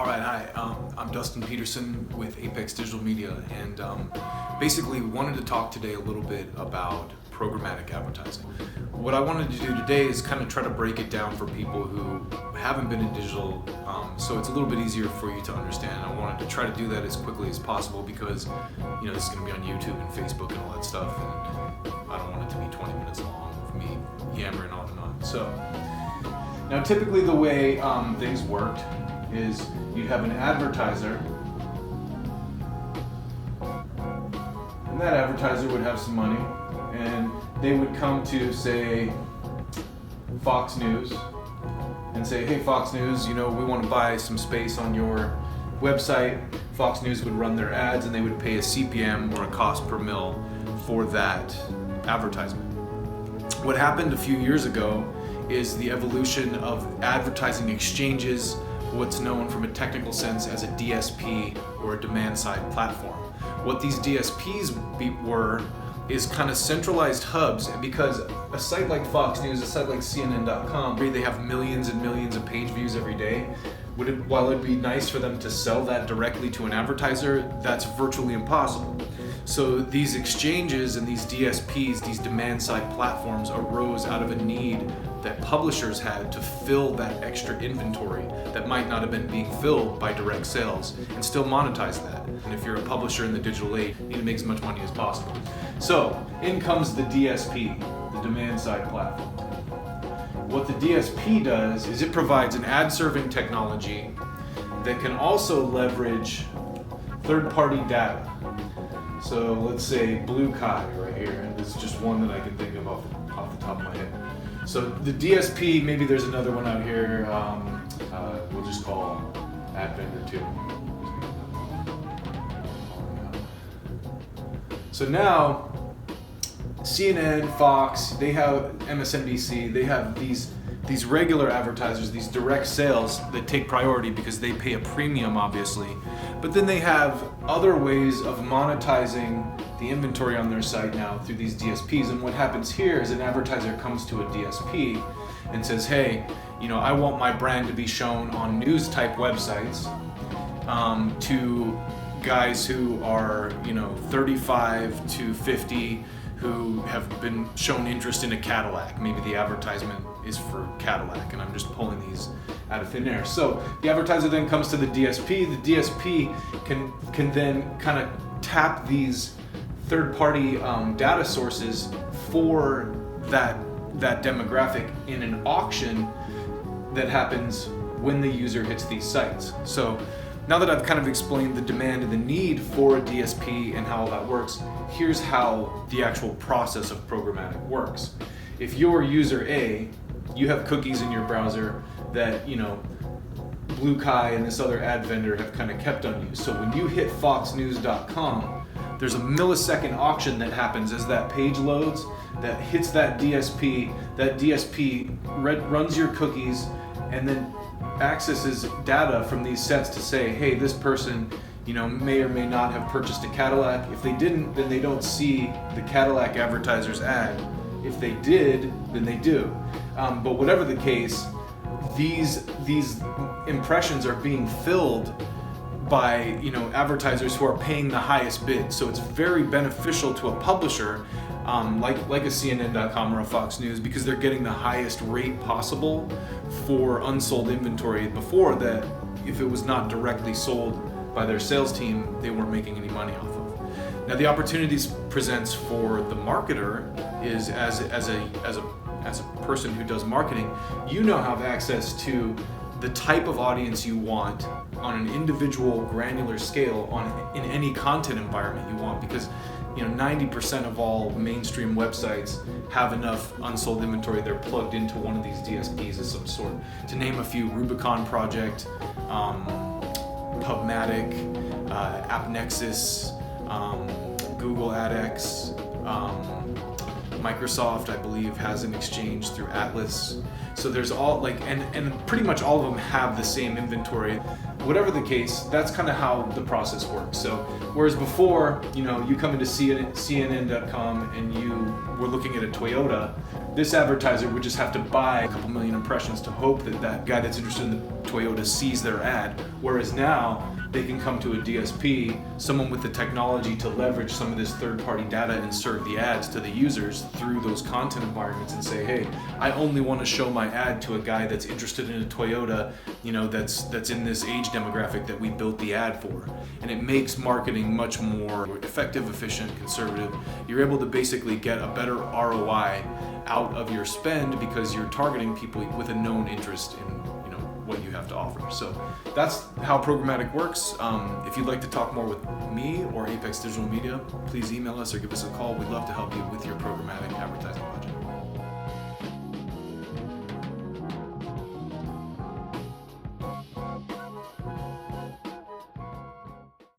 All right, hi. I'm Dustin Peterson with Apex Digital Media, and basically wanted to talk today a little bit about programmatic advertising. What I wanted to do today is kind of try to break it down for people who haven't been in digital, so it's a little bit easier for you to understand. I wanted to try to do that as quickly as possible because, this is going to be on YouTube and Facebook and all that stuff, and I don't want it to be 20 minutes long of me yammering on and on. So, now typically the way things worked is you'd have an advertiser, and that advertiser would have some money, and they would come to, say, Fox News and say, hey, Fox News, we want to buy some space on your website. Fox News would run their ads, and they would pay a CPM or a cost per mil for that advertisement. What happened a few years ago is the evolution of advertising exchanges, what's known from a technical sense as a DSP or a demand-side platform. What these DSPs were is kind of centralized hubs, because a site like Fox News, a site like CNN.com, where they have millions and millions of page views every day, while it'd be nice for them to sell that directly to an advertiser, that's virtually impossible. So these exchanges and these DSPs, these demand-side platforms, arose out of a need that publishers had to fill that extra inventory that might not have been being filled by direct sales and still monetize that. And if you're a publisher in the digital age, you need to make as much money as possible. So in comes the DSP, the demand-side platform. What the DSP does is it provides an ad-serving technology that can also leverage third-party data. So let's say Blue Kai right here, and this is just one that I can think of off the top of my head. So the DSP, maybe there's another one out here, we'll just call Ad Vendor 2. So now, CNN, Fox, they have MSNBC, they have these regular advertisers, these direct sales that take priority because they pay a premium, obviously. But then they have other ways of monetizing the inventory on their site now through these DSPs. And what happens here is an advertiser comes to a DSP and says, hey, I want my brand to be shown on news type websites to guys who are 35 to 50 who have been shown interest in a Cadillac. Maybe the advertisement is for Cadillac, and I'm just pulling these out of thin air. So the advertiser then comes to the DSP. The DSP can then kind of tap these third-party data sources for that demographic in an auction that happens when the user hits these sites. So now that I've kind of explained the demand and the need for a DSP and how that works, here's how the actual process of programmatic works. If you're user A, you have cookies in your browser that, Blue Kai and this other ad vendor have kind of kept on you. So when you hit foxnews.com, there's a millisecond auction that happens as that page loads, that hits that DSP. That DSP runs your cookies and then accesses data from these sets to say, hey, this person, may or may not have purchased a Cadillac. If they didn't, then they don't see the Cadillac advertiser's ad. If they did, then they do. But whatever the case, these impressions are being filled by advertisers who are paying the highest bid. So it's very beneficial to a publisher like a CNN.com or a Fox News, because they're getting the highest rate possible for unsold inventory. Before that, if it was not directly sold by their sales team, they weren't making any money off of. Now the opportunities presents for the marketer is as a person who does marketing, have access to the type of audience you want on an individual granular scale in any content environment you want, because 90% of all mainstream websites have enough unsold inventory. They're plugged into one of these DSPs of some sort. To name a few, Rubicon Project, Pubmatic, AppNexus, Google AdX, Microsoft, I believe, has an exchange through Atlas. So there's all and pretty much all of them have the same inventory. Whatever the case, that's kind of how the process works. So whereas before, you come into CNN.com and you were looking at a Toyota, this advertiser would just have to buy a couple million impressions to hope that that guy that's interested in the Toyota sees their ad. Whereas now they can come to a DSP, someone with the technology to leverage some of this third-party data and serve the ads to the users through those content environments and say, hey, I only want to show my ad to a guy that's interested in a Toyota, that's in this age demographic that we built the ad for. And it makes marketing much more effective, efficient, conservative. You're able to basically get a better ROI out of your spend because you're targeting people with a known interest in what you have to offer. So that's how programmatic works. If you'd like to talk more with me or Apex Digital Media, please email us or give us a call. We'd love to help you with your programmatic advertising budget.